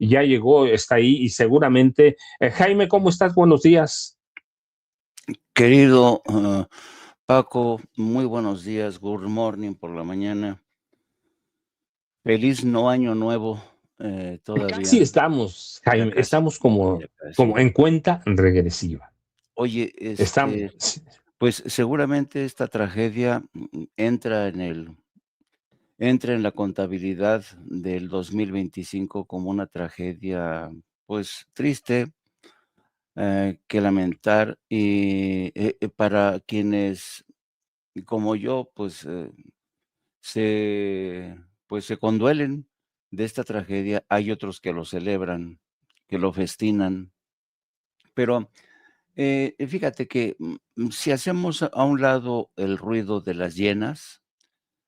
ya llegó, está ahí y seguramente. Jaime, ¿cómo estás? Buenos días. Querido Paco, muy buenos días, good morning por la mañana. Feliz no año nuevo todavía. Casi estamos, Jaime, Ya casi, estamos como ya casi. en cuenta regresiva. Oye, Estamos. pues seguramente esta tragedia entra en la contabilidad del 2025 como una tragedia, pues triste, que lamentar y para quienes como yo, pues se, se conduelen de esta tragedia. Hay otros que lo celebran, que lo festinan, pero fíjate que si hacemos a un lado el ruido de las hienas,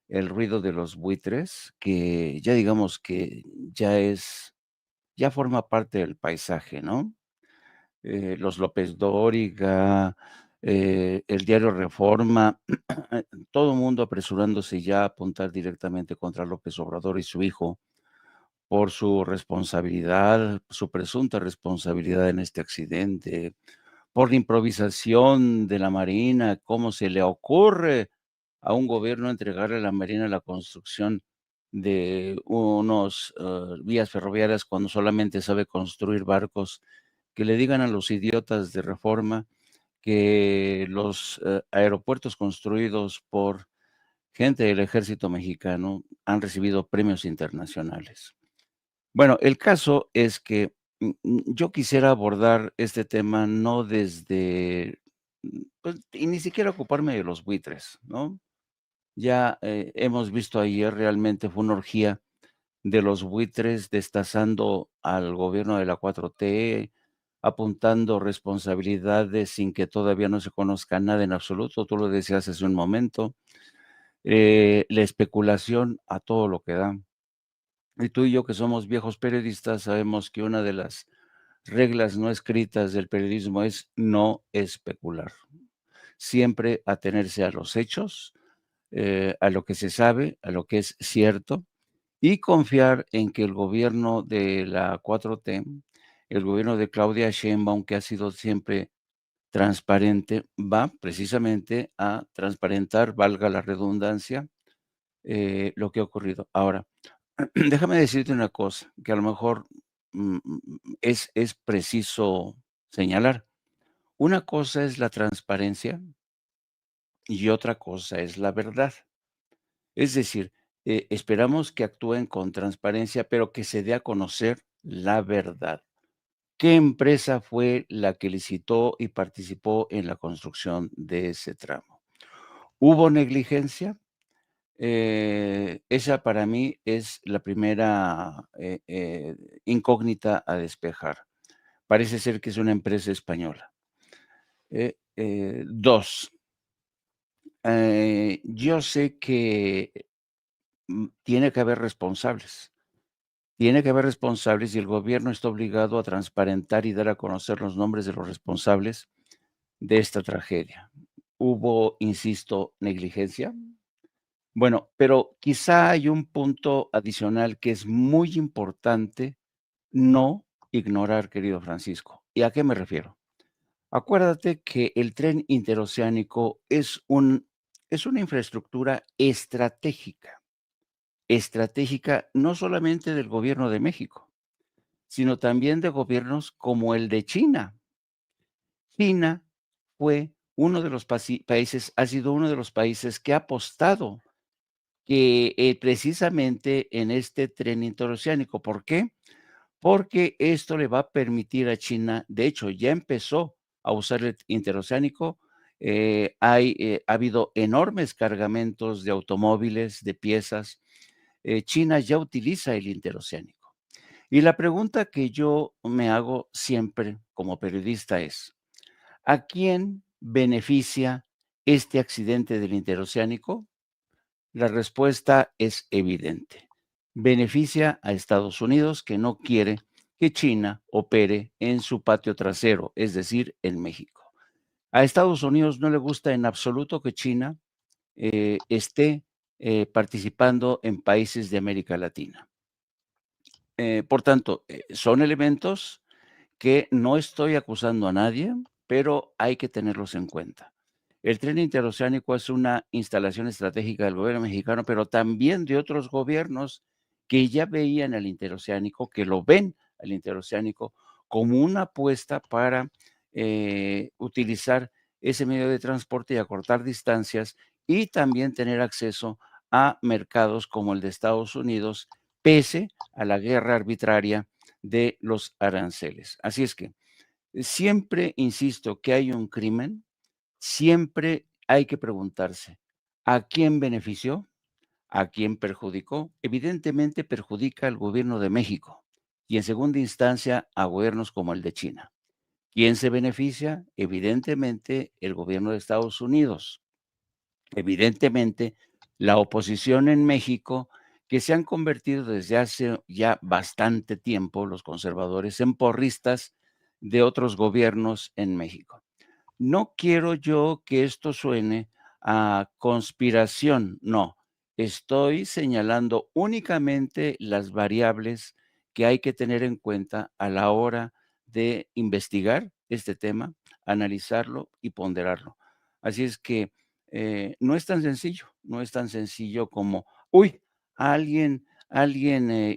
el ruido de los buitres, que ya digamos que ya forma parte del paisaje, ¿no? Los López Dóriga, el diario Reforma, todo el mundo apresurándose ya a apuntar directamente contra López Obrador y su hijo por su responsabilidad, su presunta responsabilidad en este accidente, por la improvisación de la Marina, cómo se le ocurre a un gobierno entregarle a la Marina la construcción de unos vías ferroviarias cuando solamente sabe construir barcos, que le digan a los idiotas de Reforma que los aeropuertos construidos por gente del ejército mexicano han recibido premios internacionales. Bueno, el caso es que yo quisiera abordar este tema no desde, pues, y ni siquiera ocuparme de los buitres, ¿no? Ya hemos visto ayer, realmente fue una orgía de los buitres destazando al gobierno de la 4T, apuntando responsabilidades sin que todavía no se conozca nada en absoluto. Tú lo decías hace un momento, la especulación a todo lo que da. Y tú y yo, que somos viejos periodistas, sabemos que una de las reglas no escritas del periodismo es no especular. Siempre atenerse a los hechos, a lo que se sabe, a lo que es cierto, y confiar en que el gobierno de la 4T, el gobierno de Claudia Sheinbaum, que ha sido siempre transparente, va precisamente a transparentar, valga la redundancia, lo que ha ocurrido. Ahora, déjame decirte una cosa que a lo mejor es preciso señalar. Una cosa es la transparencia y otra cosa es la verdad. Es decir, esperamos que actúen con transparencia, pero que se dé a conocer la verdad. ¿Qué empresa fue la que licitó y participó en la construcción de ese tramo? ¿Hubo negligencia? Esa para mí es la primera incógnita a despejar. Parece ser que es una empresa española. Dos, yo sé que tiene que haber responsables. Tiene que haber responsables y el gobierno está obligado a transparentar y dar a conocer los nombres de los responsables de esta tragedia. Hubo, insisto, negligencia. Bueno, pero quizá hay un punto adicional que es muy importante no ignorar, querido Francisco. ¿Y a qué me refiero? Acuérdate que el tren interoceánico es una infraestructura estratégica no solamente del gobierno de México, sino también de gobiernos como el de China. China fue uno de los países, ha sido uno de los países que ha apostado que precisamente en este tren interoceánico. ¿Por qué? Porque esto le va a permitir a China, de hecho, ya empezó a usar el interoceánico. Ha habido enormes cargamentos de automóviles, de piezas. China ya utiliza el interoceánico. Y la pregunta que yo me hago siempre como periodista es, ¿a quién beneficia este accidente del interoceánico? La respuesta es evidente. Beneficia a Estados Unidos, que no quiere que China opere en su patio trasero, es decir, en México. A Estados Unidos no le gusta en absoluto que China esté participando en países de América Latina. Por tanto, son elementos que no estoy acusando a nadie, pero hay que tenerlos en cuenta. El tren interoceánico es una instalación estratégica del gobierno mexicano, pero también de otros gobiernos que ya veían al interoceánico, que lo ven al interoceánico como una apuesta para utilizar ese medio de transporte y acortar distancias y también tener acceso a mercados como el de Estados Unidos, pese a la guerra arbitraria de los aranceles. Así es que siempre insisto que hay un crimen, siempre hay que preguntarse, ¿a quién benefició? ¿A quién perjudicó? Evidentemente perjudica al gobierno de México y en segunda instancia a gobiernos como el de China. ¿Quién se beneficia? Evidentemente el gobierno de Estados Unidos. Evidentemente la oposición en México, que se han convertido desde hace ya bastante tiempo, los conservadores, en porristas de otros gobiernos en México. No quiero yo que esto suene a conspiración, no. Estoy señalando únicamente las variables que hay que tener en cuenta a la hora de investigar este tema, analizarlo y ponderarlo. Así es que no es tan sencillo, no es tan sencillo como, uy, alguien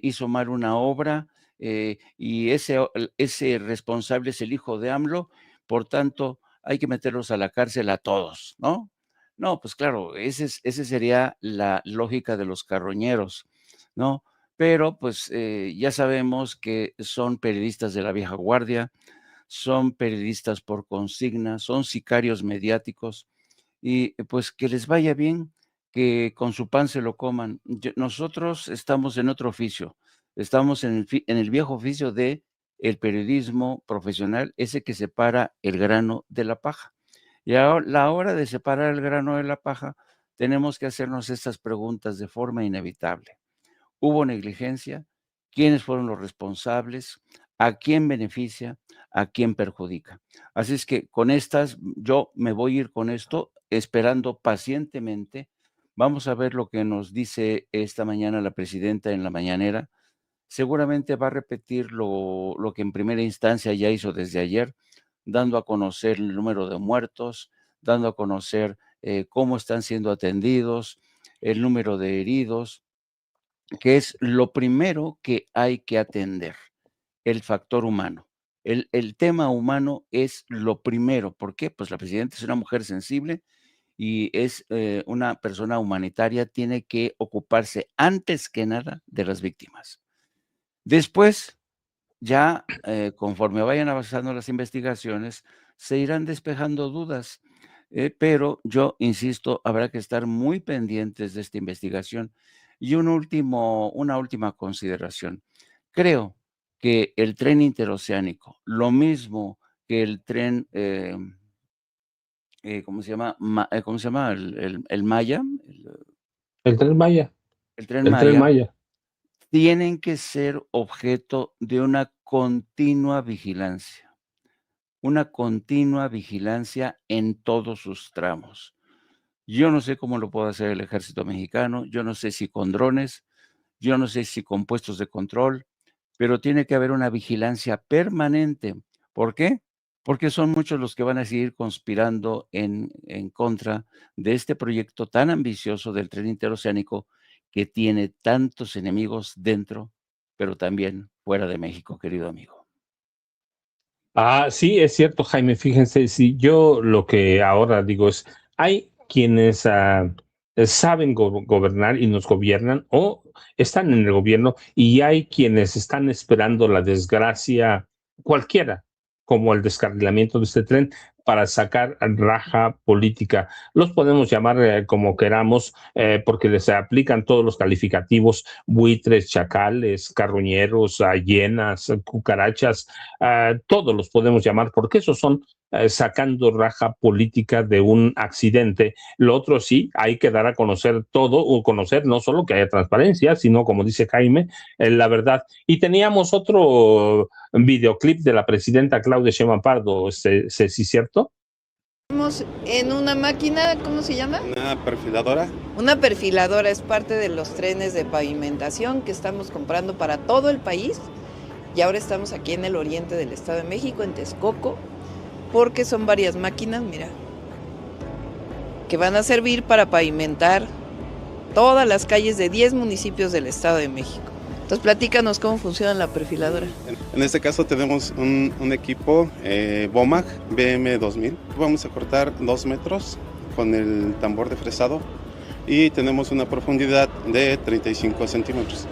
hizo mal una obra y ese responsable es el hijo de AMLO, por tanto, hay que meterlos a la cárcel a todos, ¿no? No, pues claro, ese sería la lógica de los carroñeros, ¿no? Pero pues ya sabemos que son periodistas de la vieja guardia, son periodistas por consigna, son sicarios mediáticos y pues que les vaya bien, que con su pan se lo coman. Nosotros estamos en otro oficio, estamos en el viejo oficio de el periodismo profesional, ese que separa el grano de la paja. Y a la hora de separar el grano de la paja, tenemos que hacernos estas preguntas de forma inevitable. ¿Hubo negligencia? ¿Quiénes fueron los responsables? ¿A quién beneficia? ¿A quién perjudica? Así es que con estas, yo me voy a ir con esto, esperando pacientemente. Vamos a ver lo que nos dice esta mañana la presidenta en la mañanera. Seguramente va a repetir lo que en primera instancia ya hizo desde ayer, dando a conocer el número de muertos, dando a conocer cómo están siendo atendidos, el número de heridos, que es lo primero que hay que atender, el factor humano. El tema humano es lo primero. ¿Por qué? Pues la presidenta es una mujer sensible y es una persona humanitaria, tiene que ocuparse antes que nada de las víctimas. Después, ya conforme vayan avanzando las investigaciones, se irán despejando dudas. Pero yo insisto, habrá que estar muy pendientes de esta investigación. Y una última consideración. Creo que el tren interoceánico, lo mismo que el tren, ¿cómo se llama? ¿Cómo se llama? El Maya, El Tren Maya, el tren el Tren Maya, Maya. tienen que ser objeto de una continua vigilancia en todos sus tramos. Yo no sé cómo lo puede hacer el ejército mexicano, yo no sé si con drones, yo no sé si con puestos de control, pero tiene que haber una vigilancia permanente. ¿Por qué? Porque son muchos los que van a seguir conspirando en contra de este proyecto tan ambicioso del tren interoceánico que tiene tantos enemigos dentro, pero también fuera de México, querido amigo. Sí, es cierto, Jaime. Fíjense, si yo lo que ahora digo es, hay quienes saben gobernar y nos gobiernan o están en el gobierno y hay quienes están esperando la desgracia cualquiera, como el descarrilamiento de este tren para sacar raja política. Los podemos llamar como queramos, porque les aplican todos los calificativos: buitres, chacales, carroñeros, hienas, cucarachas, todos los podemos llamar, porque esos son sacando raja política de un accidente. Lo otro sí, hay que dar a conocer todo, o conocer no solo que haya transparencia, sino, como dice Jaime, la verdad. Y teníamos otro videoclip de la presidenta Claudia Sheinbaum Pardo, ¿sí, cierto? estamos en una máquina, ¿cómo se llama? Una perfiladora. Una perfiladora, es parte de los trenes de pavimentación que estamos comprando para todo el país. Y ahora estamos aquí en el oriente del Estado de México, en Texcoco, porque son varias máquinas, mira, que van a servir para pavimentar todas las calles de 10 municipios del Estado de México. Entonces, platícanos cómo funciona la perfiladora. En este caso tenemos un equipo BOMAG BM2000. Vamos a cortar 2 metros con el tambor de fresado y tenemos una profundidad de 35 centímetros.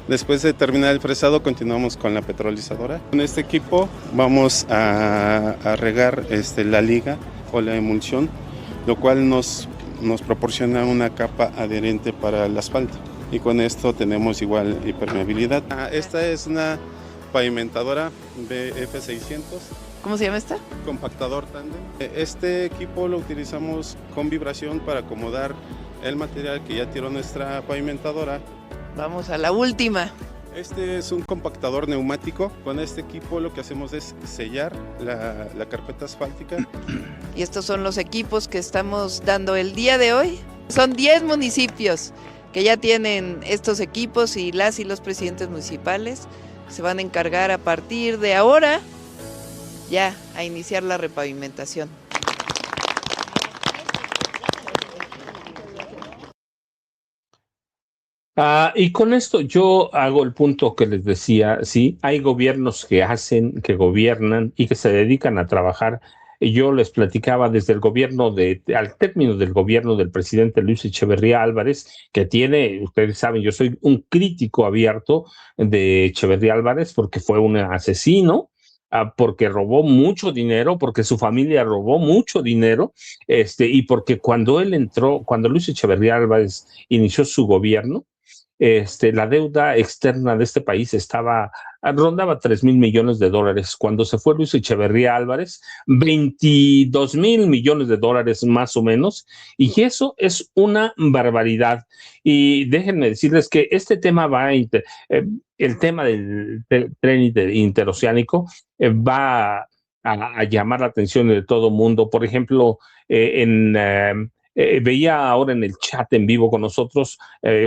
Después de terminar el fresado, continuamos con la petrolizadora. Con este equipo vamos a regar la liga o la emulsión, lo cual nos proporciona una capa adherente para el asfalto. Y con esto tenemos igual impermeabilidad. Esta es una pavimentadora BF600. ¿Cómo se llama esta? Compactador tándem. Este equipo lo utilizamos con vibración para acomodar el material que ya tiró nuestra pavimentadora. Vamos a la última. Este es un compactador neumático. Con este equipo lo que hacemos es sellar la carpeta asfáltica. Y estos son los equipos que estamos dando el día de hoy. Son 10 municipios que ya tienen estos equipos y los presidentes municipales se van a encargar a partir de ahora ya a iniciar la repavimentación. Y con esto yo hago el punto que les decía, sí, hay gobiernos que hacen, que gobiernan y que se dedican a trabajar. Y yo les platicaba desde el gobierno al término del gobierno del presidente Luis Echeverría Álvarez, que tiene, ustedes saben, yo soy un crítico abierto de Echeverría Álvarez porque fue un asesino, porque robó mucho dinero, porque su familia robó mucho dinero, y porque cuando Luis Echeverría Álvarez inició su gobierno, la deuda externa de este país rondaba 3,000 millones de dólares. Cuando se fue Luis Echeverría Álvarez, 22,000 millones de dólares más o menos, y eso es una barbaridad. Y déjenme decirles que este tema el tema del tren interoceánico va a llamar la atención de todo mundo. Por ejemplo, veía ahora en el chat en vivo con nosotros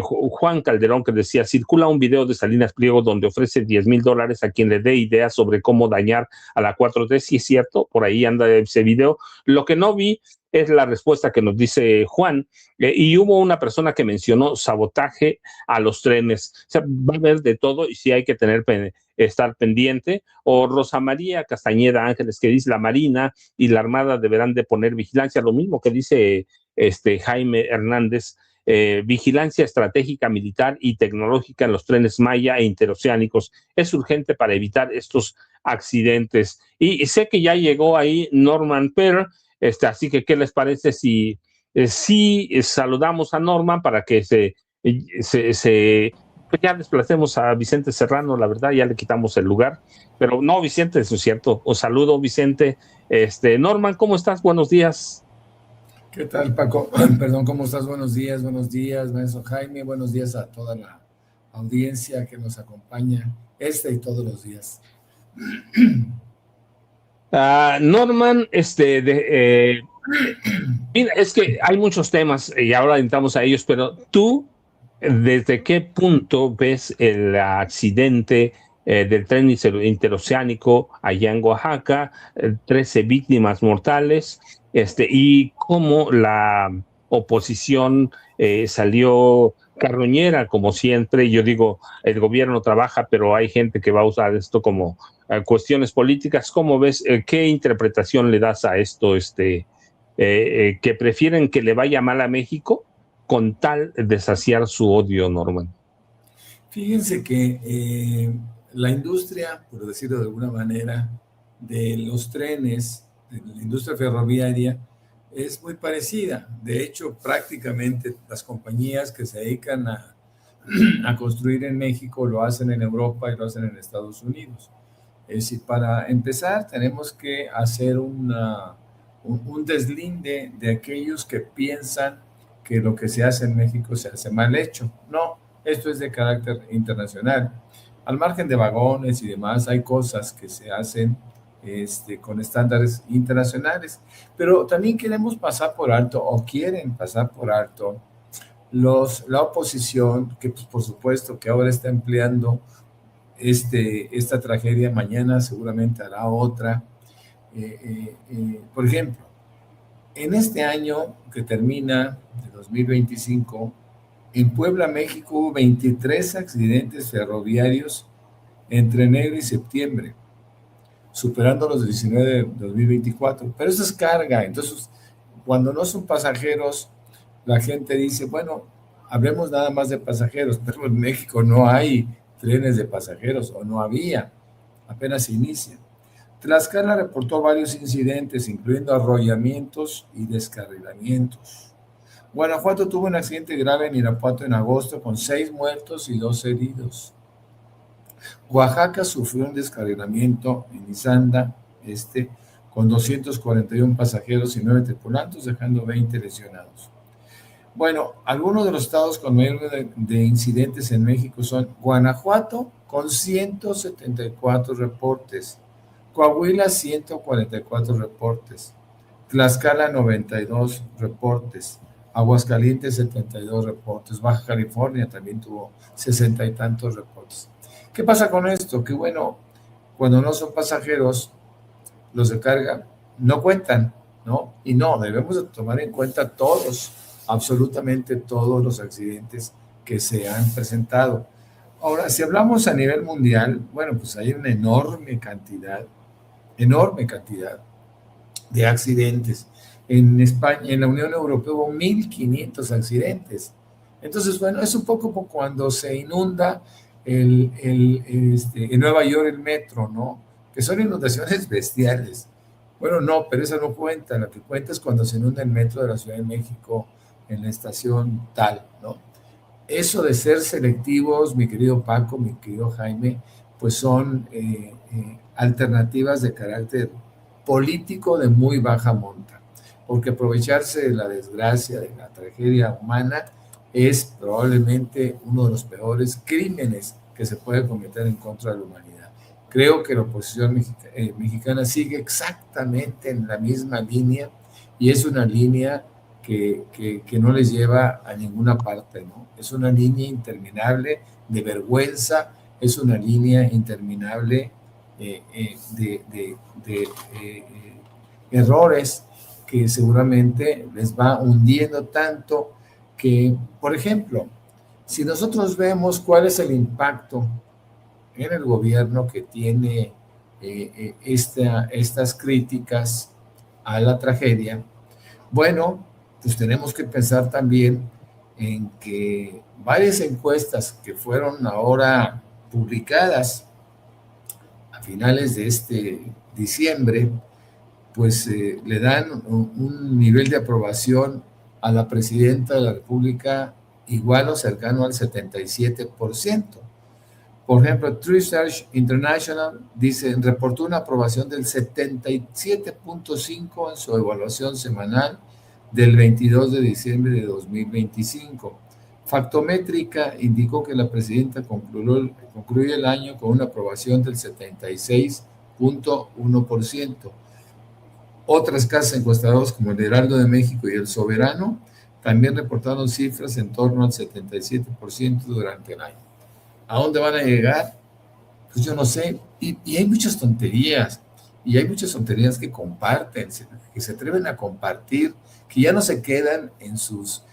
Juan Calderón, que decía: circula un video de Salinas Pliego donde ofrece $10,000 a quien le dé ideas sobre cómo dañar a la 4T. Sí es cierto, por ahí anda ese video. Lo que no vi es la respuesta que nos dice Juan, y hubo una persona que mencionó sabotaje a los trenes. O sea, va a haber de todo y sí hay que estar pendiente. O Rosa María Castañeda Ángeles, que dice: la Marina y la Armada deberán de poner vigilancia. Lo mismo que dice Jaime Hernández, vigilancia estratégica, militar y tecnológica en los trenes Maya e interoceánicos. Es urgente para evitar estos accidentes. Y sé que ya llegó ahí Norman Perr, así que ¿qué les parece si saludamos a Norman para que pues ya desplacemos a Vicente Serrano? La verdad, ya le quitamos el lugar, pero no, Vicente, eso es cierto. Os saludo, Vicente. Norman, ¿cómo estás? Buenos días. ¿Qué tal, Paco? Perdón, ¿cómo estás? Buenos días, maestro Jaime. Buenos días a toda la audiencia que nos acompaña y todos los días. Norman, mira, es que hay muchos temas y ahora entramos a ellos, pero tú, ¿desde qué punto ves el accidente del tren interoceánico allá en Oaxaca, 13 víctimas mortales, y cómo la oposición salió carroñera, como siempre? Yo digo, el gobierno trabaja, pero hay gente que va a usar esto como cuestiones políticas. ¿Cómo ves? ¿Qué interpretación le das a esto? Que prefieren que le vaya mal a México con tal de saciar su odio, Norman. Fíjense que la industria, por decirlo de alguna manera, de los trenes, de la industria ferroviaria, es muy parecida. De hecho, prácticamente las compañías que se dedican a construir en México lo hacen en Europa y lo hacen en Estados Unidos. Es decir, para empezar, tenemos que hacer un deslinde de aquellos que piensan que lo que se hace en México se hace mal hecho. No, esto es de carácter internacional. Al margen de vagones y demás, hay cosas que se hacen con estándares internacionales. Pero también queremos pasar por alto, o quieren pasar por alto, la oposición, que pues, por supuesto que ahora está empleando esta tragedia, mañana seguramente hará otra. Por ejemplo, en este año que termina, de 2025, en Puebla, México, hubo 23 accidentes ferroviarios entre enero y septiembre, superando los 19 de 2024. Pero eso es carga. Entonces, cuando no son pasajeros, la gente dice, bueno, hablemos nada más de pasajeros, pero en México no hay trenes de pasajeros, o no había, apenas se inicia. Tlaxcala reportó varios incidentes, incluyendo arrollamientos y descarrilamientos. Guanajuato tuvo un accidente grave en Irapuato en agosto, con 6 muertos y 2 heridos. Oaxaca sufrió un descarrilamiento en Izanda, con 241 pasajeros y 9 tripulantes, dejando 20 lesionados. Bueno, algunos de los estados con mayor de incidentes en México son Guanajuato, con 174 reportes, Coahuila, 144 reportes, Tlaxcala, 92 reportes, Aguascalientes, 72 reportes, Baja California también tuvo 60 y tantos reportes. ¿Qué pasa con esto? Que bueno, cuando no son pasajeros, los de carga no cuentan, ¿no? Y no, debemos de tomar en cuenta todos, absolutamente todos los accidentes que se han presentado. Ahora, si hablamos a nivel mundial, bueno, pues hay una enorme cantidad de accidentes. En España, en la Unión Europea hubo 1,500 accidentes. Entonces, bueno, es un poco como cuando se inunda en Nueva York el metro, ¿no? Que son inundaciones bestiales. Bueno, no, pero esa no cuenta. Lo que cuenta es cuando se inunda el metro de la Ciudad de México en la estación tal, ¿no? Eso de ser selectivos, mi querido Paco, mi querido Jaime, pues son alternativas de carácter político de muy baja monta, porque aprovecharse de la desgracia, de la tragedia humana, es probablemente uno de los peores crímenes que se puede cometer en contra de la humanidad. Creo que la oposición mexicana sigue exactamente en la misma línea, y es una línea que no les lleva a ninguna parte, ¿no? Es una línea interminable de vergüenza, es una línea interminable de errores que seguramente les va hundiendo tanto que, por ejemplo, si nosotros vemos cuál es el impacto en el gobierno que tiene estas críticas a la tragedia, bueno, pues tenemos que pensar también en que varias encuestas que fueron ahora publicadas a finales de este diciembre, pues le dan un nivel de aprobación a la presidenta de la República igual o cercano al 77%. Por ejemplo, True Research International reportó una aprobación del 77.5% en su evaluación semanal del 22 de diciembre de 2025. Factométrica indicó que la presidenta concluyó el año con una aprobación del 76.1%. Otras casas encuestadoras como el Heraldo de México y el Soberano también reportaron cifras en torno al 77% durante el año. ¿A dónde van a llegar? Pues yo no sé. Y hay muchas tonterías. Y hay muchas tonterías que comparten, que se atreven a compartir, que ya no se quedan en sus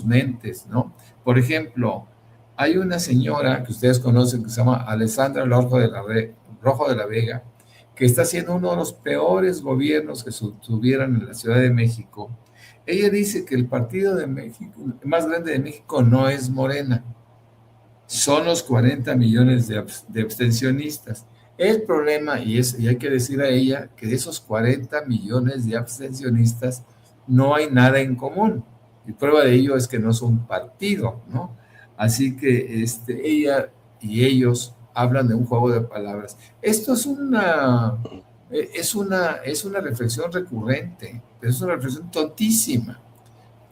mentes, ¿no? Por ejemplo, hay una señora que ustedes conocen que se llama Alessandra Rojo de la Vega, que está haciendo uno de los peores gobiernos que tuvieran en la Ciudad de México. Ella dice que el partido de México, más grande de México, no es Morena, son los 40 millones de abstencionistas. El problema, y hay que decir a ella, que de esos 40 millones de abstencionistas no hay nada en común. Y prueba de ello es que no es un partido, ¿no? Así que ella y ellos hablan de un juego de palabras. Esto es una reflexión recurrente, pero es una reflexión tontísima,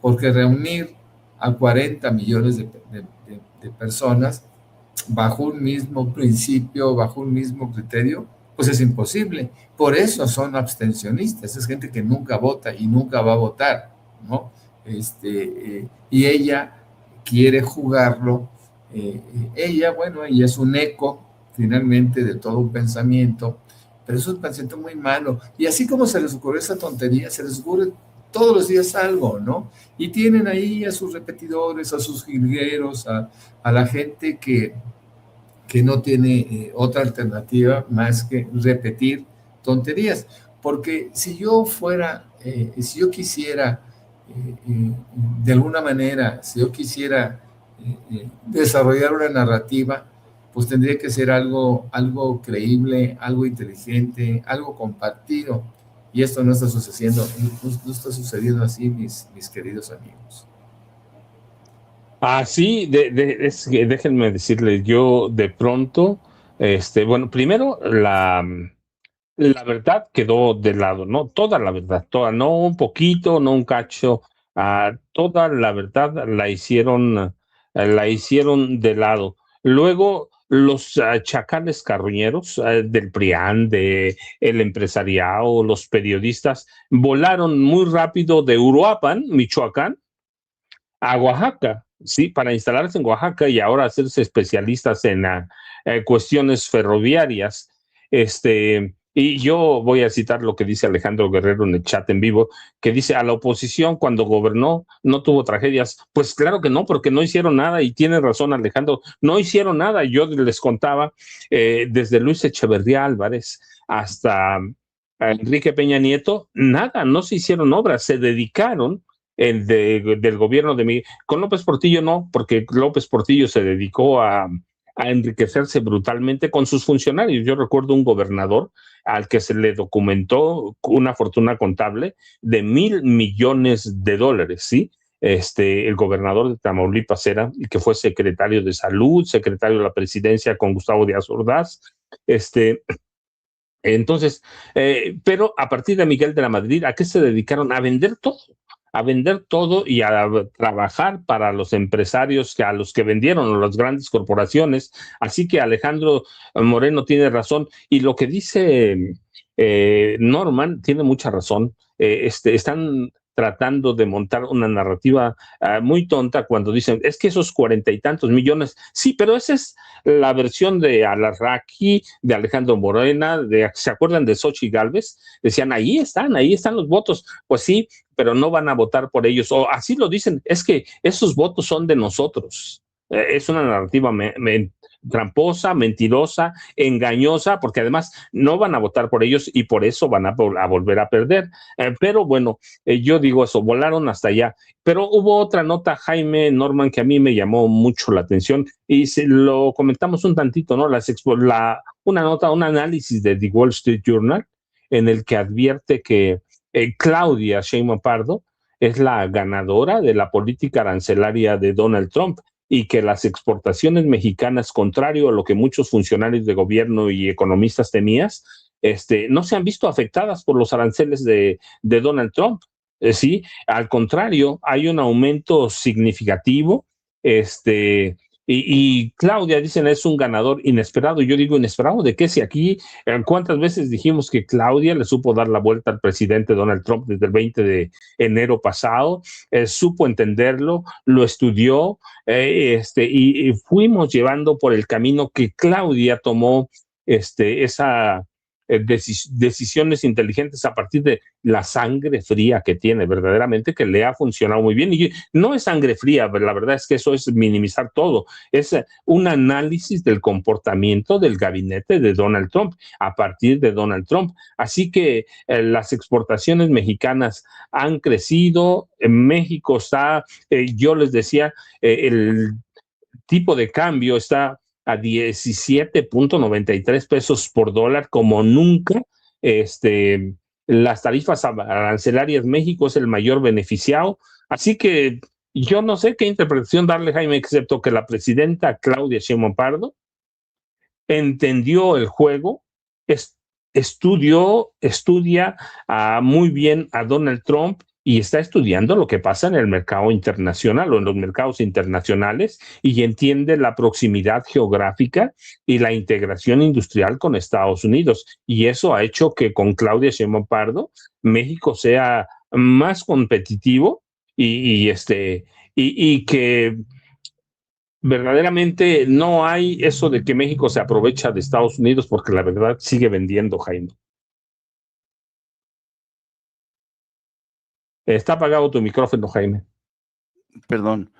porque reunir a 40 millones de personas bajo un mismo principio, bajo un mismo criterio, pues es imposible. Por eso son abstencionistas, es gente que nunca vota y nunca va a votar, ¿no? Y ella quiere jugarlo. Ella es un eco finalmente de todo un pensamiento, pero es un pensamiento muy malo. Y así como se les ocurre esa tontería, se les ocurre todos los días algo, ¿no? Y tienen ahí a sus repetidores, a sus jilgueros, a la gente que no tiene otra alternativa más que repetir tonterías. Porque si yo quisiera, de alguna manera, si yo quisiera desarrollar una narrativa, pues tendría que ser algo creíble, algo inteligente, algo compartido. Y esto no está sucediendo, no está sucediendo así, mis queridos amigos. Sí, déjenme decirles, yo de pronto, bueno, primero la verdad quedó de lado, ¿no? Toda la verdad, toda, no un poquito, no un cacho, toda la verdad la hicieron de lado. Luego, los chacales carroñeros del PRIAN, de el empresariado, los periodistas, volaron muy rápido de Uruapan, Michoacán, a Oaxaca, sí, para instalarse en Oaxaca y ahora hacerse especialistas en cuestiones ferroviarias. Y yo voy a citar lo que dice Alejandro Guerrero en el chat en vivo, que dice, a la oposición cuando gobernó no tuvo tragedias. Pues claro que no, porque no hicieron nada, y tiene razón Alejandro, no hicieron nada. Yo les contaba, desde Luis Echeverría Álvarez hasta Enrique Peña Nieto, nada, no se hicieron obras, se dedicaron del gobierno de Miguel. Con López Portillo no, porque López Portillo se dedicó a enriquecerse brutalmente con sus funcionarios. Yo recuerdo un gobernador al que se le documentó una fortuna contable de $1,000 millones, ¿sí? El gobernador de Tamaulipas era, y que fue secretario de Salud, secretario de la Presidencia con Gustavo Díaz Ordaz. Entonces, pero a partir de Miguel de la Madrid, ¿a qué se dedicaron? A vender todo. A vender todo y a trabajar para los empresarios a los que vendieron, las grandes corporaciones. Así que Alejandro Moreno tiene razón. Y lo que dice Norman tiene mucha razón. Están tratando de montar una narrativa muy tonta cuando dicen, es que esos 40 y tantos millones, sí, pero esa es la versión de Alarraqui, de Alejandro Morena, ¿se acuerdan de Xochitl Gálvez? Decían, ahí están los votos. Pues sí, pero no van a votar por ellos, o así lo dicen, es que esos votos son de nosotros. Es una narrativa tramposa, mentirosa, engañosa, porque además no van a votar por ellos y por eso van a volver a perder. Pero bueno, yo digo eso, volaron hasta allá. Pero hubo otra nota, Jaime, Norman, que a mí me llamó mucho la atención y lo comentamos un tantito, ¿no? Una nota, un análisis de The Wall Street Journal en el que advierte que Claudia Sheinbaum Pardo es la ganadora de la política arancelaria de Donald Trump y que las exportaciones mexicanas, contrario a lo que muchos funcionarios de gobierno y economistas temían, no se han visto afectadas por los aranceles de Donald Trump. Sí, al contrario, hay un aumento significativo. Y Claudia, dicen, es un ganador inesperado. Yo digo, ¿inesperado de qué? Si aquí, ¿cuántas veces dijimos que Claudia le supo dar la vuelta al presidente Donald Trump desde el 20 de enero pasado? Supo entenderlo, lo estudió, y fuimos llevando por el camino que Claudia tomó esa decisiones inteligentes a partir de la sangre fría que tiene, verdaderamente, que le ha funcionado muy bien. Y no es sangre fría, la verdad es que eso es minimizar todo. Es un análisis del comportamiento del gabinete de Donald Trump a partir de Donald Trump. Así que las exportaciones mexicanas han crecido. En México está, yo les decía, el tipo de cambio está a 17.93 pesos por dólar, como nunca. Las tarifas arancelarias, México es el mayor beneficiado. Así que yo no sé qué interpretación darle, Jaime, excepto que la presidenta Claudia Sheinbaum Pardo entendió el juego, estudia muy bien a Donald Trump y está estudiando lo que pasa en el mercado internacional o en los mercados internacionales y entiende la proximidad geográfica y la integración industrial con Estados Unidos. Y eso ha hecho que con Claudia Sheinbaum Pardo México sea más competitivo y que verdaderamente no hay eso de que México se aprovecha de Estados Unidos porque la verdad sigue vendiendo, Jaime. Está apagado tu micrófono, Jaime. Perdón.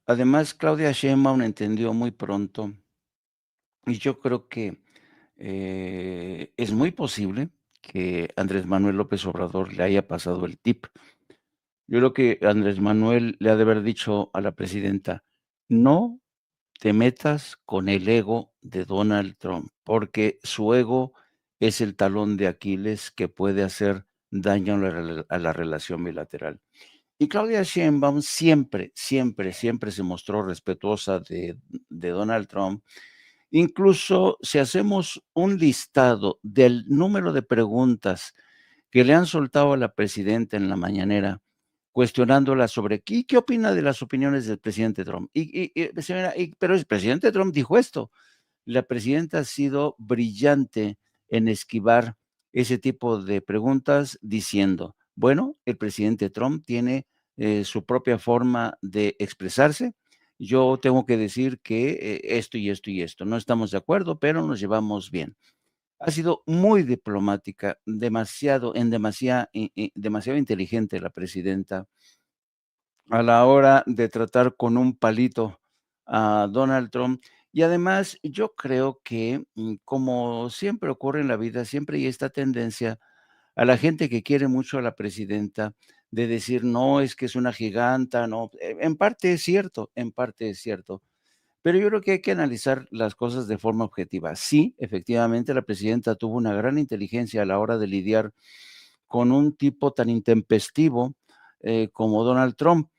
Además, Claudia Sheinbaum entendió muy pronto, y yo creo que es muy posible que Andrés Manuel López Obrador le haya pasado el tip. Yo creo que Andrés Manuel le ha de haber dicho a la presidenta: no te metas con el ego de Donald Trump, porque su ego es el talón de Aquiles que puede hacer daño a la relación bilateral. Y Claudia Sheinbaum siempre, siempre, siempre se mostró respetuosa de Donald Trump. Incluso si hacemos un listado del número de preguntas que le han soltado a la presidenta en la mañanera, cuestionándola sobre qué opina de las opiniones del presidente Trump. Señora, pero el presidente Trump dijo esto. La presidenta ha sido brillante en esquivar ese tipo de preguntas diciendo, bueno, el presidente Trump tiene su propia forma de expresarse. Yo tengo que decir que esto y esto y esto. No estamos de acuerdo, pero nos llevamos bien. Ha sido muy diplomática, demasiado inteligente la presidenta a la hora de tratar con un palito a Donald Trump. Y además, yo creo que, como siempre ocurre en la vida, siempre hay esta tendencia a la gente que quiere mucho a la presidenta de decir: "No, es que es una giganta", no, en parte es cierto, en parte es cierto, pero yo creo que hay que analizar las cosas de forma objetiva. Sí, efectivamente, la presidenta tuvo una gran inteligencia a la hora de lidiar con un tipo tan intempestivo, como Donald Trump.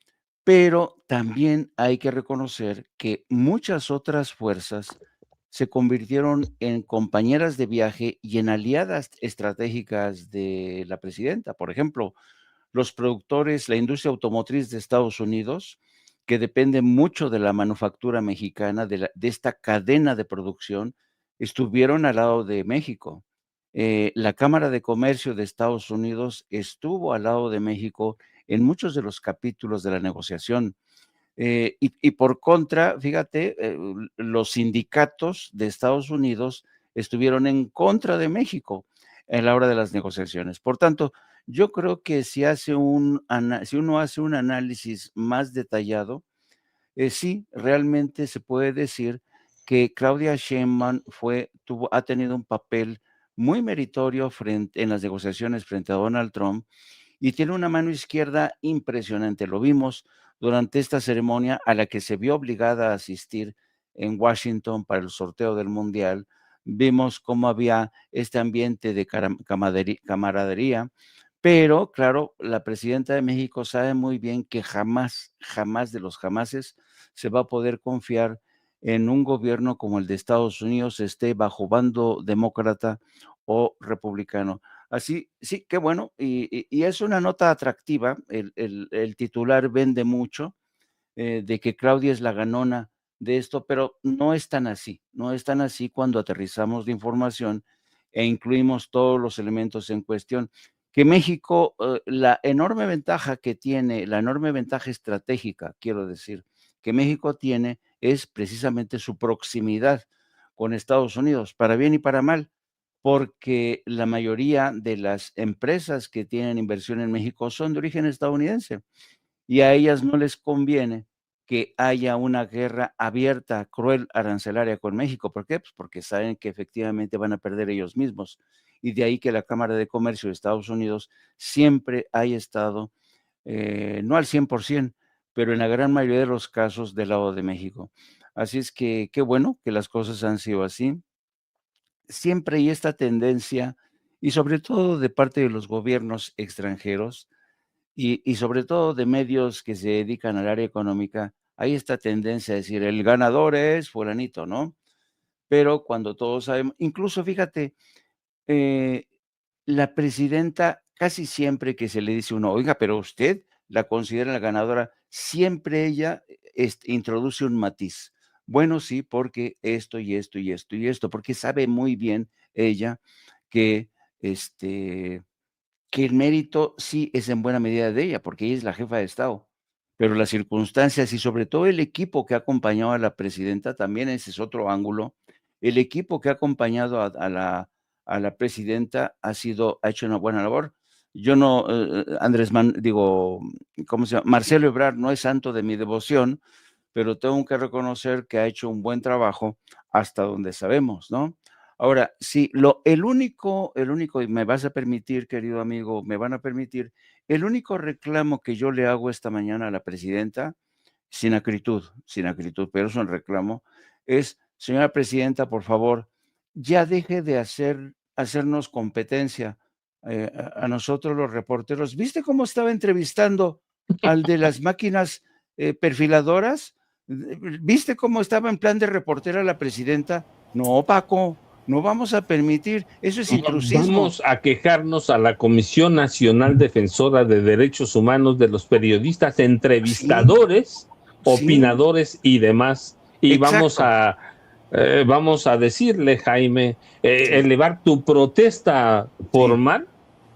Pero también hay que reconocer que muchas otras fuerzas se convirtieron en compañeras de viaje y en aliadas estratégicas de la presidenta. Por ejemplo, los productores, la industria automotriz de Estados Unidos, que depende mucho de la manufactura mexicana, de esta cadena de producción, estuvieron al lado de México. La Cámara de Comercio de Estados Unidos estuvo al lado de México en muchos de los capítulos de la negociación. Y por contra, fíjate, los sindicatos de Estados Unidos estuvieron en contra de México en la hora de las negociaciones. Por tanto, yo creo que si uno hace un análisis más detallado, sí, realmente se puede decir que Claudia Sheinbaum ha tenido un papel muy meritorio en las negociaciones frente a Donald Trump y tiene una mano izquierda impresionante. Lo vimos durante esta ceremonia a la que se vio obligada a asistir en Washington para el sorteo del Mundial. Vimos cómo había este ambiente de camaradería, pero claro, la presidenta de México sabe muy bien que jamás, jamás de los jamases se va a poder confiar en un gobierno como el de Estados Unidos, esté bajo bando demócrata o republicano. Así, sí, qué bueno, y es una nota atractiva, el titular vende mucho, de que Claudia es la ganona de esto, pero no es tan así, no es tan así cuando aterrizamos la información e incluimos todos los elementos en cuestión. Que México, la enorme ventaja que tiene, la enorme ventaja estratégica, quiero decir, que México tiene es precisamente su proximidad con Estados Unidos, para bien y para mal, porque la mayoría de las empresas que tienen inversión en México son de origen estadounidense y a ellas no les conviene que haya una guerra abierta, cruel, arancelaria con México. ¿Por qué? Pues porque saben que efectivamente van a perder ellos mismos. Y de ahí que la Cámara de Comercio de Estados Unidos siempre haya estado, no al 100%, pero en la gran mayoría de los casos del lado de México. Así es que qué bueno que las cosas han sido así. Siempre hay esta tendencia, y sobre todo de parte de los gobiernos extranjeros, y sobre todo de medios que se dedican al área económica, hay esta tendencia a decir: "El ganador es fulanito", ¿no? Pero cuando todos sabemos, incluso fíjate, eh, la presidenta casi siempre que se le dice a uno, oiga, pero usted la considera la ganadora, siempre ella introduce un matiz. Bueno, sí, porque esto y esto y esto y esto, porque sabe muy bien ella que, que el mérito sí es en buena medida de ella, porque ella es la jefa de Estado, pero las circunstancias y sobre todo el equipo que ha acompañado a la presidenta, también ese es otro ángulo, el equipo que ha acompañado a la presidenta ha hecho una buena labor. Yo no, ¿cómo se llama? Marcelo Ebrard no es santo de mi devoción, pero tengo que reconocer que ha hecho un buen trabajo hasta donde sabemos, ¿no? Ahora, sí, el único, y me vas a permitir, querido amigo, me van a permitir, el único reclamo que yo le hago esta mañana a la presidenta, sin acritud, pero es un reclamo, es, señora presidenta, por favor, ya deje de hacernos competencia a nosotros los reporteros. ¿Viste cómo estaba entrevistando al de las máquinas perfiladoras? ¿Viste cómo estaba en plan de reportera la presidenta? No, Paco, no vamos a permitir, eso es intrusismo. Vamos a quejarnos a la Comisión Nacional Defensora de Derechos Humanos de los periodistas, entrevistadores, opinadores y demás. Y exacto. vamos a decirle, Jaime, elevar tu protesta formal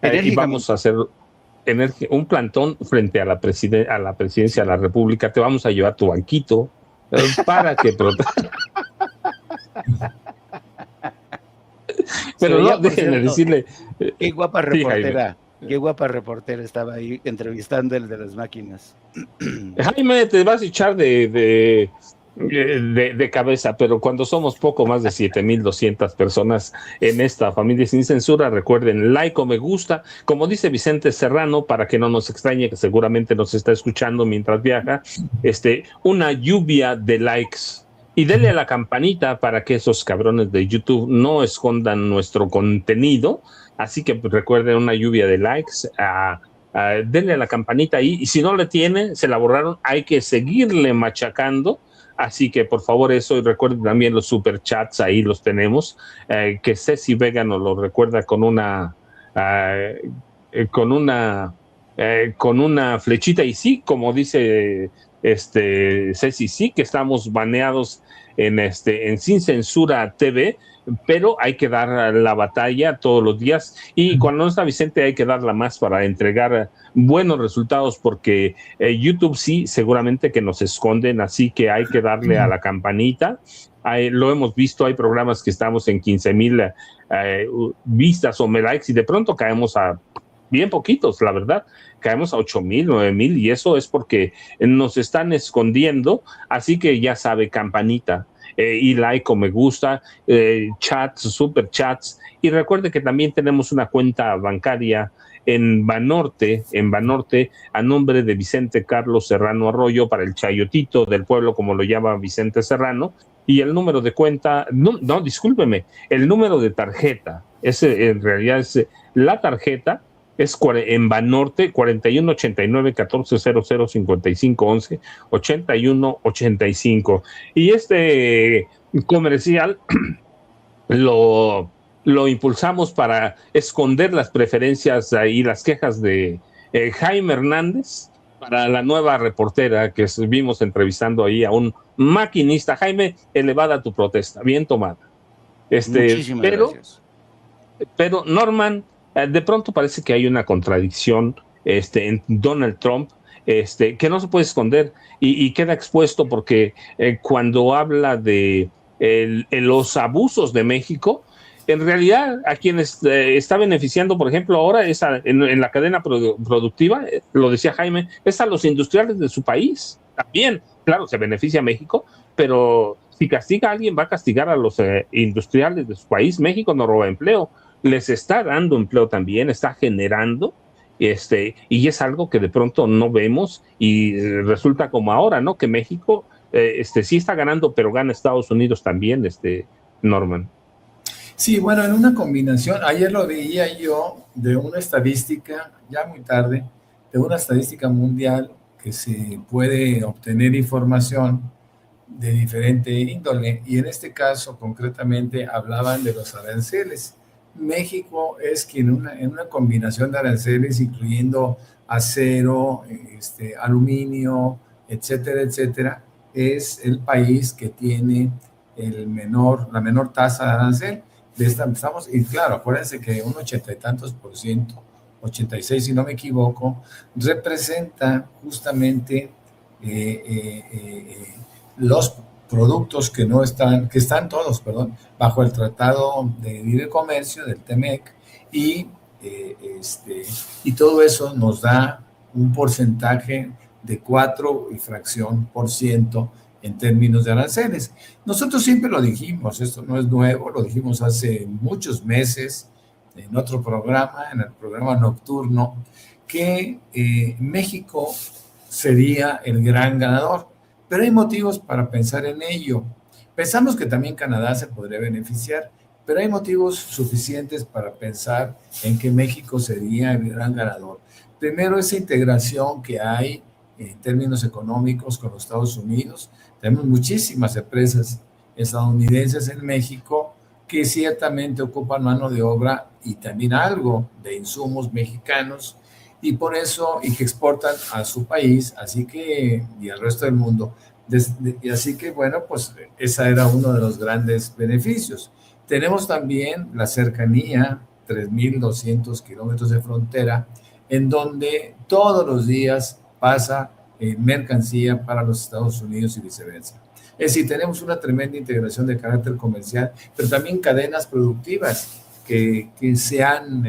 y vamos a hacer un plantón frente a la presidencia de la República. Te vamos a llevar tu banquito para que Pero no, déjenme decirle. Qué guapa reportera. Qué guapa reportera estaba ahí entrevistando el de las máquinas. Jaime, te vas a echar de cabeza, pero cuando somos poco más de 7,200 personas en esta familia sin censura, recuerden, like o me gusta, como dice Vicente Serrano, para que no nos extrañe, que seguramente nos está escuchando mientras viaja, una lluvia de likes. Y denle a la campanita para que esos cabrones de YouTube no escondan nuestro contenido. Así que recuerden, una lluvia de likes. Denle a la campanita ahí. Y si no le tienen, se la borraron, hay que seguirle machacando. Así que por favor eso, y recuerden también los superchats, ahí los tenemos. Que Ceci Vega nos lo recuerda con una flechita. Y sí, como dice Ceci, sí que estamos baneados en Sin Censura TV, pero hay que dar la batalla todos los días, y cuando no está Vicente hay que darla más para entregar buenos resultados, porque YouTube sí, seguramente que nos esconden, así que hay que darle a la campanita. Lo hemos visto, hay programas que estamos en 15,000 vistas o likes y de pronto caemos a bien poquitos, la verdad, caemos a 8,000, 9,000, y eso es porque nos están escondiendo. Así que ya sabe, campanita, y like o me gusta, chats, super chats, y recuerde que también tenemos una cuenta bancaria en Banorte, a nombre de Vicente Carlos Serrano Arroyo, para el chayotito del pueblo, como lo llama Vicente Serrano, y el número de cuenta, discúlpeme, el número de tarjeta, ese en realidad es la tarjeta, es en Banorte 4189-1400-5511 8185. Y comercial lo impulsamos para esconder las preferencias y las quejas de Jaime Hernández para la nueva reportera que vimos entrevistando ahí a un maquinista. Jaime, elevada tu protesta, bien tomada. Muchísimas gracias. Pero Norman, de pronto parece que hay una contradicción en Donald Trump, que no se puede esconder y queda expuesto, porque cuando habla de los abusos de México, en realidad a quienes está beneficiando, por ejemplo, ahora es en la cadena productiva, lo decía Jaime, es a los industriales de su país. También, claro, se beneficia a México, pero si castiga a alguien, va a castigar a los industriales de su país. México no roba empleo, les está dando empleo también, está generando, y es algo que de pronto no vemos, y resulta como ahora, ¿no? Que México sí está ganando, pero gana Estados Unidos también, Norman. Sí, bueno, en una combinación, ayer lo veía yo de una estadística, ya muy tarde, de una estadística mundial que se puede obtener información de diferente índole, y en este caso concretamente hablaban de los aranceles. México es quien en una combinación de aranceles, incluyendo acero, aluminio, etcétera, etcétera, es el país que tiene la menor tasa de arancel. Y claro, acuérdense que un 80 y tantos por ciento, 86 si no me equivoco, representa justamente los productos que están todos, perdón, bajo el Tratado de Libre Comercio del TEMEC, y todo eso nos da un porcentaje de 4 y fracción por ciento en términos de aranceles. Nosotros siempre lo dijimos, esto no es nuevo, lo dijimos hace muchos meses en otro programa, en el programa nocturno, que México sería el gran ganador, pero hay motivos para pensar en ello. Pensamos que también Canadá se podría beneficiar, pero hay motivos suficientes para pensar en que México sería el gran ganador. Primero, esa integración que hay en términos económicos con los Estados Unidos. Tenemos muchísimas empresas estadounidenses en México que ciertamente ocupan mano de obra y también algo de insumos mexicanos, y por eso, y que exportan a su país, así que, y al resto del mundo. Y así que, bueno, pues ese era uno de los grandes beneficios. Tenemos también la cercanía, 3.200 kilómetros de frontera, en donde todos los días pasa mercancía para los Estados Unidos y viceversa. Es decir, tenemos una tremenda integración de carácter comercial, pero también cadenas productivas que se han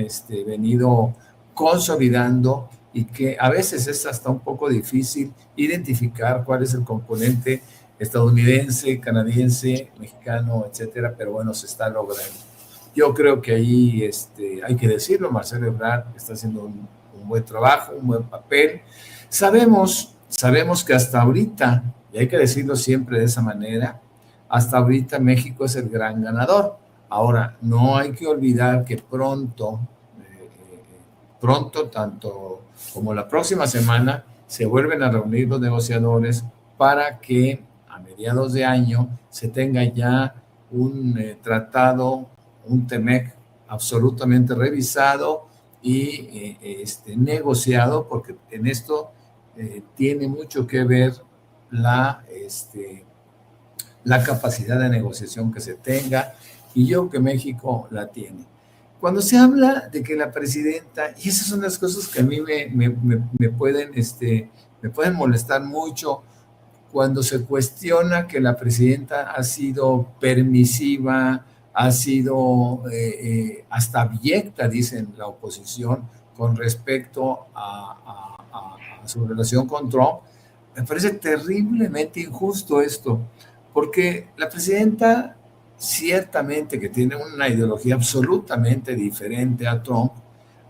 venido consolidando, y que a veces es hasta un poco difícil identificar cuál es el componente estadounidense, canadiense, mexicano, etcétera, pero bueno, se está logrando. Yo creo que ahí hay que decirlo, Marcelo Ebrard está haciendo un buen trabajo, un buen papel. Sabemos que hasta ahorita, y hay que decirlo siempre de esa manera, hasta ahorita México es el gran ganador. Ahora, no hay que olvidar que pronto, tanto como la próxima semana, se vuelven a reunir los negociadores para que a mediados de año se tenga ya un tratado, un TEMEC absolutamente revisado y negociado, porque en esto tiene mucho que ver la capacidad de negociación que se tenga, y yo creo que México la tiene. Cuando se habla de que la presidenta, y esas son las cosas que a mí me pueden molestar mucho, cuando se cuestiona que la presidenta ha sido permisiva, ha sido hasta abyecta, dicen la oposición, con respecto a su relación con Trump. Me parece terriblemente injusto esto, porque la presidenta, ciertamente que tiene una ideología absolutamente diferente a Trump,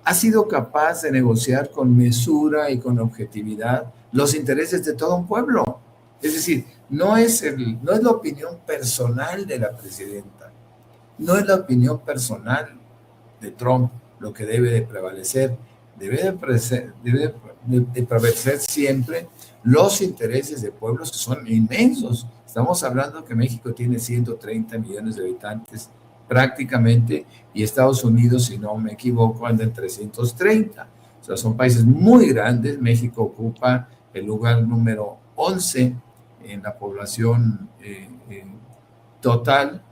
ha sido capaz de negociar con mesura y con objetividad los intereses de todo un pueblo. Es decir, no es la opinión personal de la presidenta, no es la opinión personal de Trump lo que debe de prevalecer. Debe de prevalecer siempre los intereses de pueblos que son inmensos. Estamos hablando que México tiene 130 millones de habitantes prácticamente, y Estados Unidos, si no me equivoco, anda en 330. O sea, son países muy grandes. México ocupa el lugar número 11 en la población total,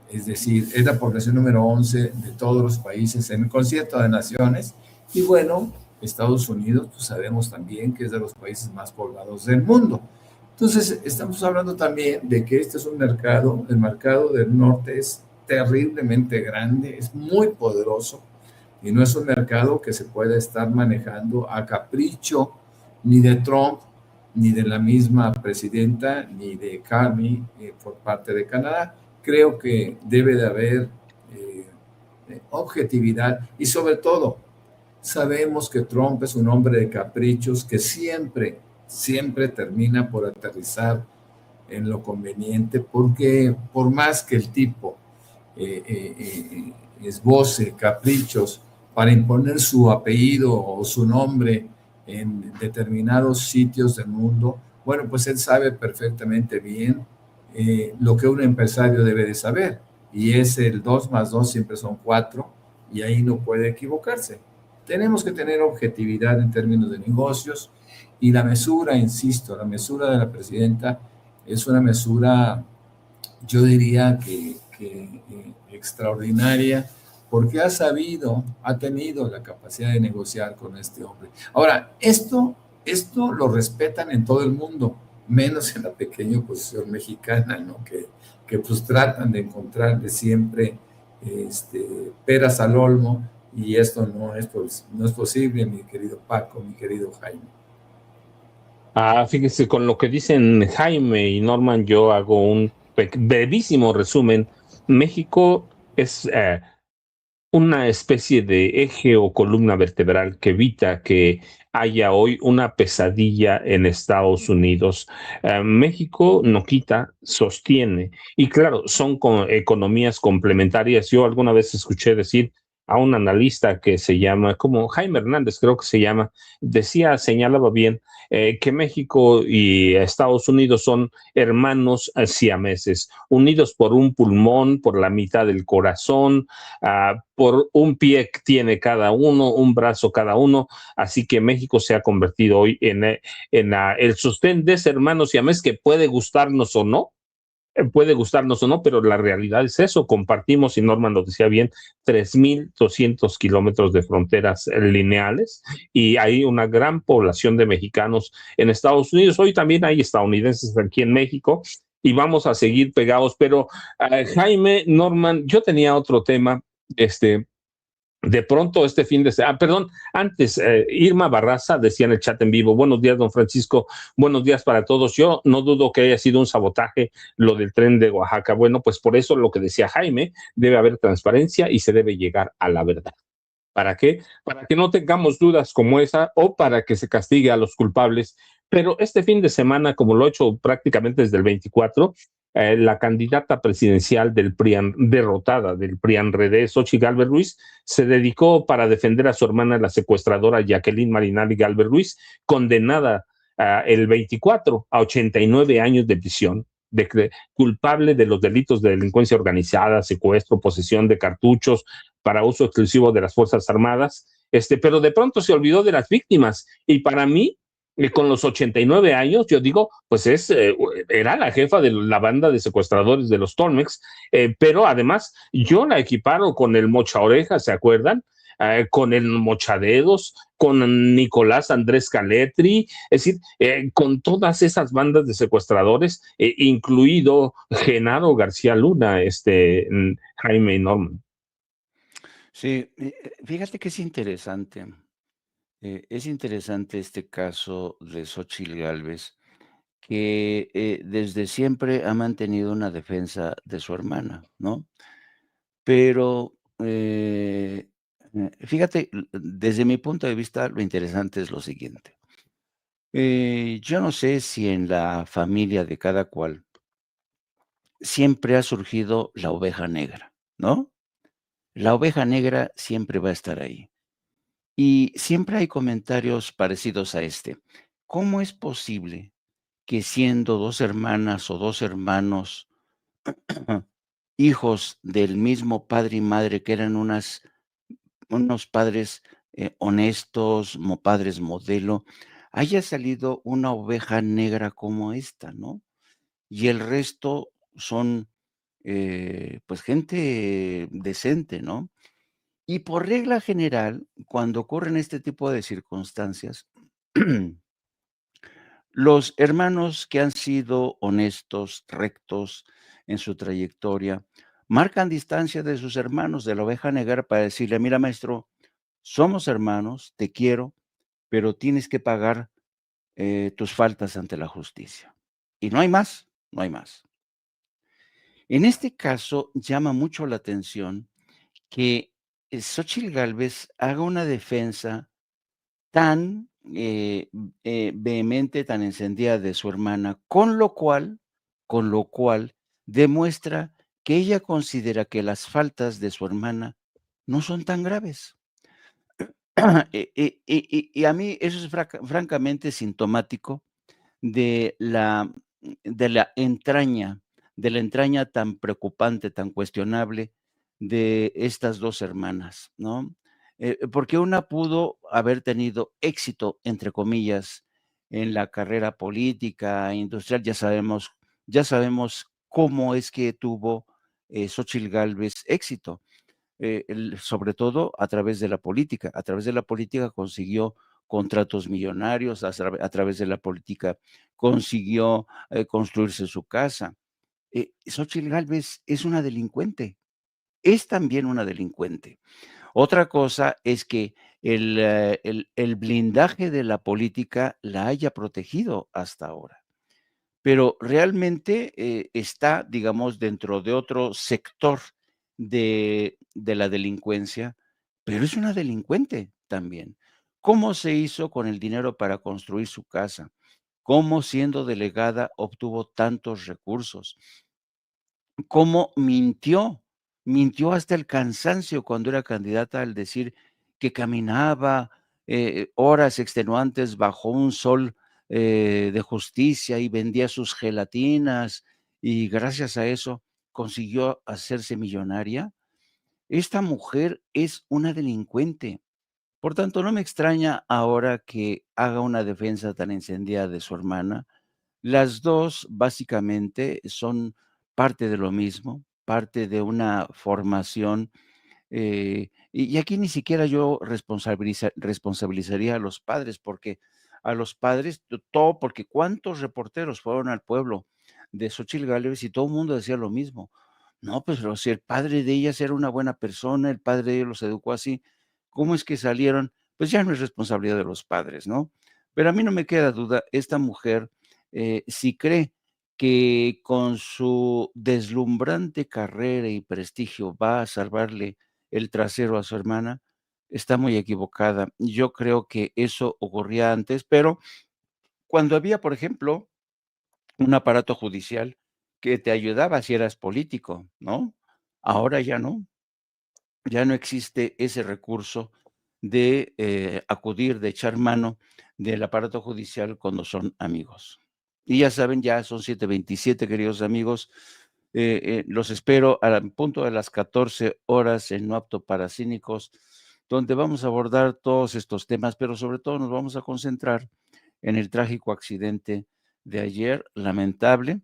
es decir, es la población número 11 de todos los países en el concierto de naciones. Y bueno, Estados Unidos, pues sabemos también que es de los países más poblados del mundo. Entonces, estamos hablando también de que este es un mercado, el mercado del norte es terriblemente grande, es muy poderoso, y no es un mercado que se pueda estar manejando a capricho ni de Trump, ni de la misma presidenta, ni de Carney por parte de Canadá. Creo que debe de haber objetividad, y sobre todo, sabemos que Trump es un hombre de caprichos que siempre termina por aterrizar en lo conveniente, porque por más que el tipo esboce caprichos para imponer su apellido o su nombre en determinados sitios del mundo, bueno, pues él sabe perfectamente bien lo que un empresario debe de saber, y es el 2 más 2 siempre son 4, y ahí no puede equivocarse. Tenemos que tener objetividad en términos de negocios y la mesura, insisto, la mesura de la presidenta es una mesura, yo diría que extraordinaria, porque ha tenido la capacidad de negociar con este hombre. Ahora, esto lo respetan en todo el mundo, menos en la pequeña oposición mexicana, ¿no? Que pues tratan de encontrarle siempre peras al olmo, y esto no es posible, mi querido Paco, mi querido Jaime. Fíjese, con lo que dicen Jaime y Norman, yo hago un brevísimo resumen. México es una especie de eje o columna vertebral que evita que haya hoy una pesadilla en Estados Unidos. México no quita, sostiene. Y claro, son economías complementarias. Yo alguna vez escuché decir a un analista que se llama, como Jaime Hernández, creo que se llama, señalaba bien que México y Estados Unidos son hermanos siameses, unidos por un pulmón, por la mitad del corazón, por un pie que tiene cada uno, un brazo cada uno, así que México se ha convertido hoy en el sostén de ese hermano siamés que puede gustarnos o no, pero la realidad es eso, compartimos, y Norman lo decía bien, 3.200 kilómetros de fronteras lineales, y hay una gran población de mexicanos en Estados Unidos. Hoy también hay estadounidenses aquí en México, y vamos a seguir pegados, pero Jaime, Norman, yo tenía otro tema, de pronto este fin de semana, perdón, antes, Irma Barraza decía en el chat en vivo: buenos días, don Francisco, buenos días para todos. Yo no dudo que haya sido un sabotaje lo del tren de Oaxaca. Bueno, pues por eso lo que decía Jaime, debe haber transparencia y se debe llegar a la verdad. ¿Para qué? Para que no tengamos dudas como esa, o para que se castigue a los culpables. Pero este fin de semana, como lo he hecho prácticamente desde el 24, la candidata presidencial del PRIAN, derrotada del PRIAN-RD, Xochitl Gálvez Ruiz, se dedicó para defender a su hermana, la secuestradora Jacqueline Marinaldi Gálvez Ruiz, condenada el 24 a 89 años de prisión, culpable de los delitos de delincuencia organizada, secuestro, posesión de cartuchos para uso exclusivo de las Fuerzas Armadas, pero de pronto se olvidó de las víctimas. Y para mí, con los 89 años, yo digo, pues era la jefa de la banda de secuestradores de los Tolmex, pero además yo la equiparo con el Mocha Oreja, ¿se acuerdan? Con el Mochadedos, con Nicolás Andrés Caletri, es decir, con todas esas bandas de secuestradores, incluido Genaro García Luna, Jaime y Norman. Sí, fíjate que es interesante. Es interesante este caso de Xóchitl Gálvez, que desde siempre ha mantenido una defensa de su hermana, ¿no? Pero fíjate, desde mi punto de vista, lo interesante es lo siguiente. Yo no sé si en la familia de cada cual siempre ha surgido la oveja negra, ¿no? La oveja negra siempre va a estar ahí. Y siempre hay comentarios parecidos a este. ¿Cómo es posible que siendo dos hermanas o dos hermanos, hijos del mismo padre y madre, que eran unos padres honestos, padres modelo, haya salido una oveja negra como esta, ¿no? Y el resto son, pues, gente decente, ¿no? Y por regla general, cuando ocurren este tipo de circunstancias, los hermanos que han sido honestos, rectos en su trayectoria, marcan distancia de sus hermanos de la oveja negra para decirle: mira, maestro, somos hermanos, te quiero, pero tienes que pagar tus faltas ante la justicia. Y no hay más, no hay más. En este caso, llama mucho la atención que Xóchitl Gálvez haga una defensa tan vehemente, tan encendida de su hermana, con lo cual demuestra que ella considera que las faltas de su hermana no son tan graves. Y a mí eso es francamente sintomático de de la entraña tan preocupante, tan cuestionable de estas dos hermanas, ¿no? Porque una pudo haber tenido éxito, entre comillas, en la carrera política, industrial, ya sabemos cómo es que tuvo Xóchitl Gálvez éxito, sobre todo a través de la política consiguió contratos millonarios, a través de la política consiguió construirse su casa. Xóchitl Gálvez es una delincuente, es también una delincuente. Otra cosa es que el blindaje de la política la haya protegido hasta ahora, pero realmente está, digamos, dentro de otro sector de la delincuencia, pero es una delincuente también. ¿Cómo se hizo con el dinero para construir su casa? ¿Cómo siendo delegada obtuvo tantos recursos? ¿Cómo mintió hasta el cansancio cuando era candidata al decir que caminaba horas extenuantes bajo un sol de justicia y vendía sus gelatinas y gracias a eso consiguió hacerse millonaria? Esta mujer es una delincuente. Por tanto, no me extraña ahora que haga una defensa tan encendida de su hermana. Las 2 básicamente son parte de lo mismo, parte de una formación, y aquí ni siquiera yo responsabilizaría a los padres, porque a los padres todo porque ¿cuántos reporteros fueron al pueblo de Xóchitl Gálvez y todo el mundo decía lo mismo? No, pues, pero si el padre de ellas era una buena persona, el padre de ellos los educó así, ¿cómo es que salieron? Pues ya no es responsabilidad de los padres, ¿no? Pero a mí no me queda duda, esta mujer si cree que con su deslumbrante carrera y prestigio va a salvarle el trasero a su hermana, está muy equivocada. Yo creo que eso ocurría antes, pero cuando había, por ejemplo, un aparato judicial que te ayudaba si eras político, ¿no? Ahora ya no existe ese recurso de acudir, de echar mano del aparato judicial cuando son amigos. Y ya saben, ya son 7:27, queridos amigos. Los espero al punto de las 14 horas en No Apto para Cínicos, donde vamos a abordar todos estos temas, pero sobre todo nos vamos a concentrar en el trágico accidente de ayer, lamentable,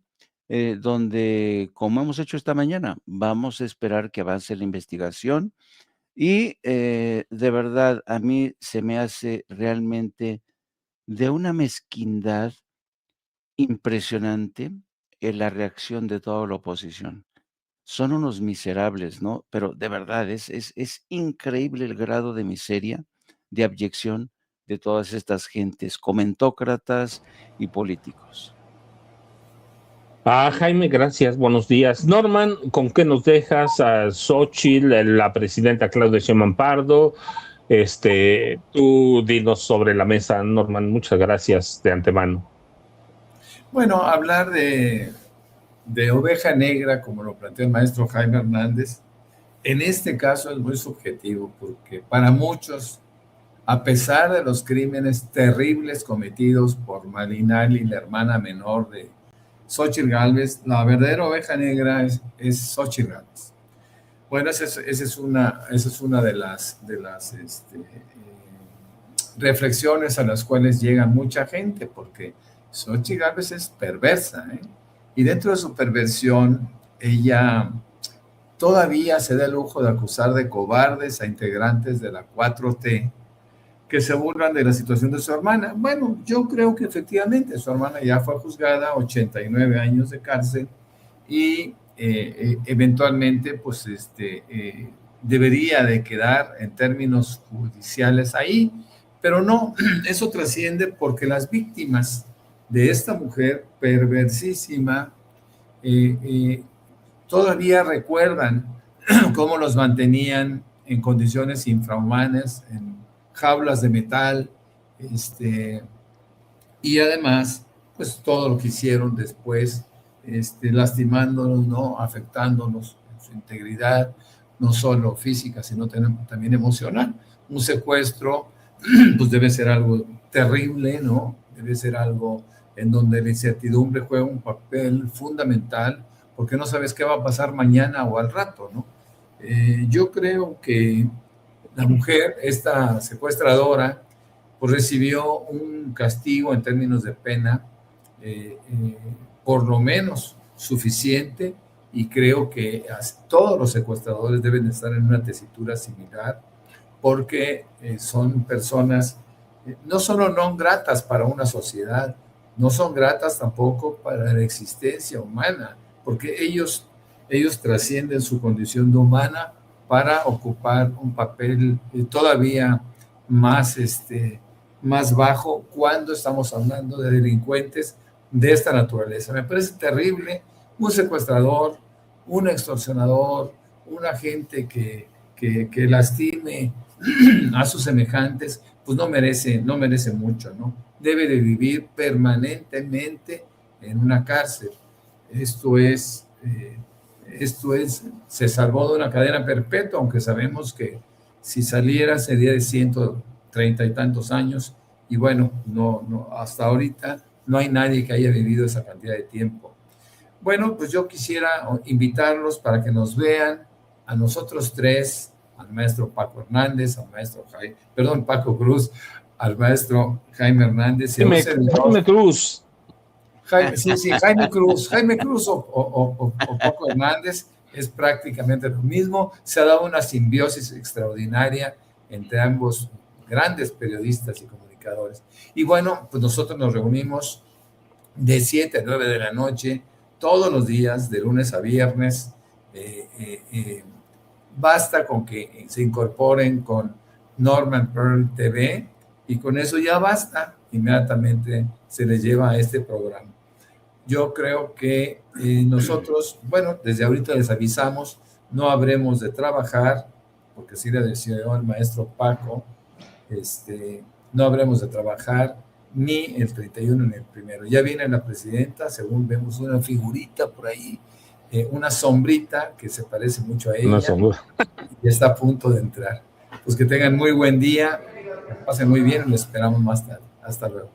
donde, como hemos hecho esta mañana, vamos a esperar que avance la investigación y de verdad a mí se me hace realmente de una mezquindad impresionante en la reacción de toda la oposición. Son unos miserables, ¿no? Pero de verdad es increíble el grado de miseria, de abyección de todas estas gentes, comentócratas y políticos. Jaime, gracias, buenos días. Norman, ¿con qué nos dejas a Xóchitl, la presidenta Claudia Sheinbaum Pardo? Tú dinos sobre la mesa, Norman, muchas gracias de antemano. Bueno, hablar de oveja negra, como lo planteó el maestro Jaime Hernández, en este caso es muy subjetivo, porque para muchos, a pesar de los crímenes terribles cometidos por Malinali, la hermana menor de Xóchitl Gálvez, la verdadera oveja negra es Xóchitl Gálvez. Bueno, esa es una de las reflexiones a las cuales llega mucha gente, porque Xóchitl Gálvez es perversa, ¿eh? Y dentro de su perversión, ella todavía se da el lujo de acusar de cobardes a integrantes de la 4T que se burlan de la situación de su hermana. Bueno, yo creo que efectivamente su hermana ya fue juzgada, 89 años de cárcel, y eventualmente pues debería de quedar en términos judiciales ahí, pero no, eso trasciende porque las víctimas de esta mujer perversísima todavía recuerdan cómo los mantenían en condiciones infrahumanas, en jaulas de metal, y además, pues todo lo que hicieron después, lastimándonos, ¿no? Afectándonos en su integridad, no solo física, sino también emocional. Un secuestro, pues debe ser algo terrible, ¿no? Debe ser algo en donde la incertidumbre juega un papel fundamental, porque no sabes qué va a pasar mañana o al rato, ¿no? Yo creo que la mujer, esta secuestradora, pues recibió un castigo en términos de pena, por lo menos suficiente, y creo que todos los secuestradores deben estar en una tesitura similar, porque son personas no solo no gratas para una sociedad, no son gratas tampoco para la existencia humana, porque ellos trascienden su condición de humana para ocupar un papel todavía más, más bajo cuando estamos hablando de delincuentes de esta naturaleza. Me parece terrible un secuestrador, un extorsionador, un agente que lastime a sus semejantes, pues no merece mucho, ¿no? Debe de vivir permanentemente en una cárcel. Esto es, se salvó de una cadena perpetua, aunque sabemos que si saliera sería de 130 y tantos años, y bueno, no, hasta ahorita no hay nadie que haya vivido esa cantidad de tiempo. Bueno, pues yo quisiera invitarlos para que nos vean a nosotros tres, al maestro Paco Hernández, al maestro Paco Cruz, al maestro Jaime Hernández. Jaime Cruz. Jaime Cruz o Paco Hernández es prácticamente lo mismo. Se ha dado una simbiosis extraordinaria entre ambos grandes periodistas y comunicadores. Y bueno, pues nosotros nos reunimos de 7 a 9 de la noche, todos los días, de lunes a viernes. Basta con que se incorporen con Norman Pearl TV y con eso ya basta. Inmediatamente se les lleva a este programa. Yo creo que nosotros, bueno, desde ahorita les avisamos, no habremos de trabajar, porque sí le decía yo al maestro Paco, no habremos de trabajar ni el 31 ni el 1. Ya viene la presidenta, según vemos una figurita por ahí, una sombrita que se parece mucho a ella. Una sombra. Y está a punto de entrar. Pues que tengan muy buen día, que pasen muy bien y los esperamos más tarde. Hasta luego.